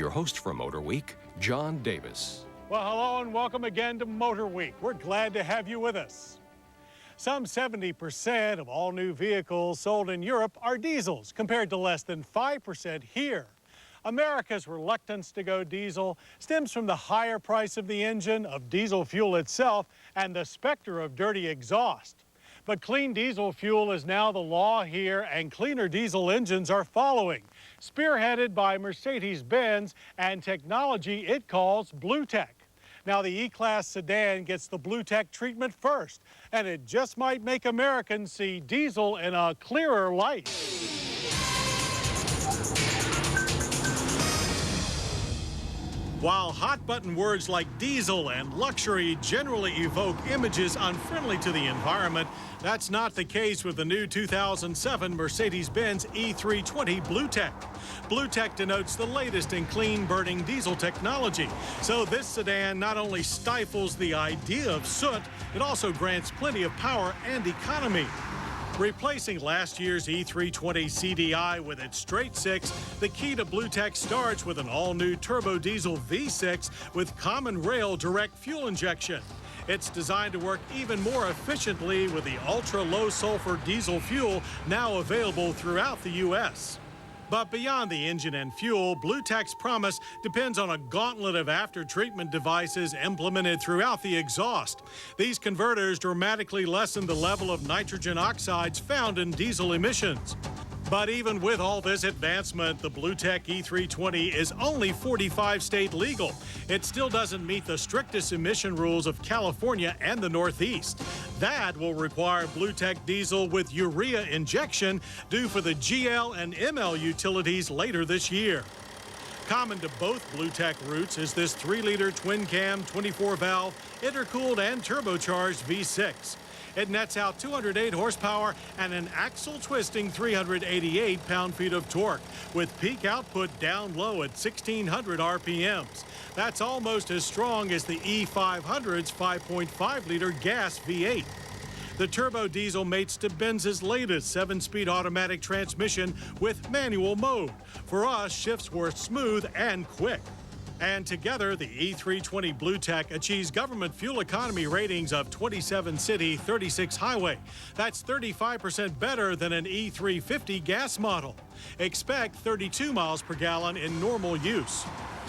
Your host for MotorWeek, John Davis. Well, hello and welcome again to MotorWeek. We're glad to have you with us. Some 70% of all new vehicles sold in Europe are diesels, compared to less than 5% here. America's reluctance to go diesel stems from the higher price of the engine, of diesel fuel itself, and the specter of dirty exhaust. But clean diesel fuel is now the law here, and cleaner diesel engines are following, spearheaded by Mercedes-Benz and technology it calls Bluetec. Now, the E-Class sedan gets the Bluetec treatment first, and it just might make Americans see diesel in a clearer light. While hot-button words like diesel and luxury generally evoke images unfriendly to the environment, that's not the case with the new 2007 Mercedes-Benz E320 Bluetec. Bluetec denotes the latest in clean-burning diesel technology. So this sedan not only stifles the idea of soot, it also grants plenty of power and economy. Replacing last year's E320 CDI with its straight six, the key to Bluetec starts with an all-new turbo diesel V6 with common rail direct fuel injection. It's designed to work even more efficiently with the ultra-low sulfur diesel fuel now available throughout the U.S. But beyond the engine and fuel, Bluetec's promise depends on a gauntlet of after-treatment devices implemented throughout the exhaust. These converters dramatically lessen the level of nitrogen oxides found in diesel emissions. But even with all this advancement, the Bluetec E320 is only 45 state legal. It still doesn't meet the strictest emission rules of California and the Northeast. That will require Bluetec diesel with urea injection due for the GL and ML utilities later this year. Common to both Bluetec routes is this 3-liter twin-cam, 24-valve, intercooled and turbocharged V6. It nets out 208 horsepower and an axle-twisting 388 pound-feet of torque, with peak output down low at 1,600 RPMs. That's almost as strong as the E500's 5.5-liter gas V8. The turbo diesel mates to Benz's latest 7-speed automatic transmission with manual mode. For us, shifts were smooth and quick. And together, the E320 Bluetec achieves government fuel economy ratings of 27 city, 36 highway. That's 35% better than an E350 gas model. Expect 32 miles per gallon in normal use.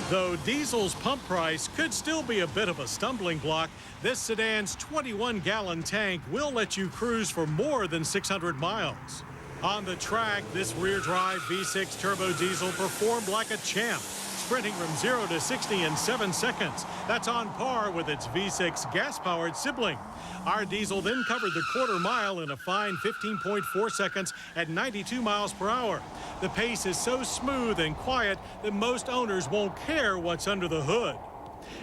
Though diesel's pump price could still be a bit of a stumbling block, this sedan's 21-gallon tank will let you cruise for more than 600 miles. On the track, this rear-drive V6 turbo diesel performed like a champ, sprinting from 0 to 60 in 7 seconds. That's on par with its V6 gas-powered sibling. Our diesel then covered the quarter mile in a fine 15.4 seconds at 92 miles per hour. The pace is so smooth and quiet that most owners won't care what's under the hood.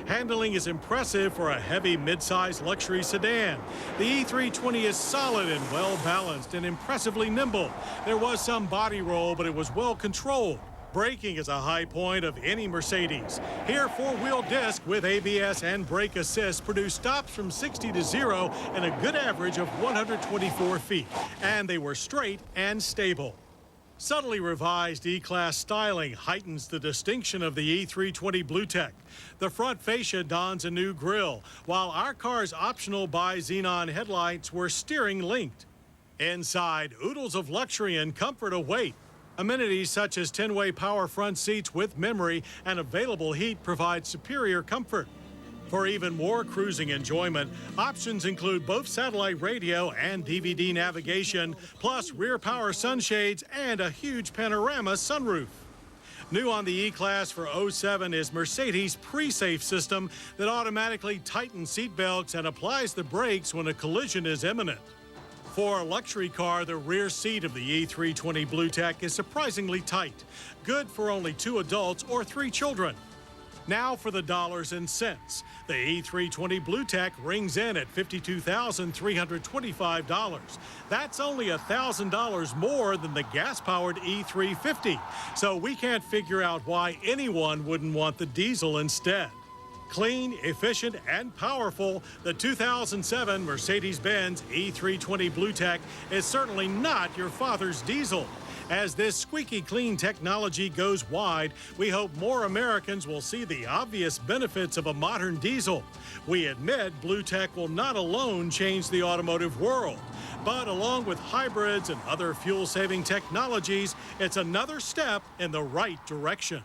Handling is impressive for a heavy mid-size luxury sedan. The E320 is solid and well-balanced and impressively nimble. There was some body roll, but it was well controlled. Braking is a high point of any Mercedes. Here, four-wheel disc with ABS and brake assist produce stops from 60 to 0 and a good average of 124 feet. And they were straight and stable. Subtly revised E-Class styling heightens the distinction of the E320 Bluetec. The front fascia dons a new grille, while our car's optional bi-xenon headlights were steering linked. Inside, oodles of luxury and comfort await. Amenities such as 10-way power front seats with memory and available heat provide superior comfort. For even more cruising enjoyment, options include both satellite radio and DVD navigation, plus rear power sunshades and a huge panorama sunroof. New on the E-Class for 07 is Mercedes' pre-safe system that automatically tightens seat belts and applies the brakes when a collision is imminent. For a luxury car, the rear seat of the E320 Bluetec is surprisingly tight, good for only 2 adults or 3 children. Now for the dollars and cents. The E320 Bluetec rings in at $52,325. That's only $1,000 more than the gas-powered E350, so we can't figure out why anyone wouldn't want the diesel instead. Clean, efficient, and powerful, the 2007 Mercedes-Benz E320 Bluetec is certainly not your father's diesel. As this squeaky clean technology goes wide, we hope more Americans will see the obvious benefits of a modern diesel. We admit Bluetec will not alone change the automotive world, but along with hybrids and other fuel-saving technologies, it's another step in the right direction.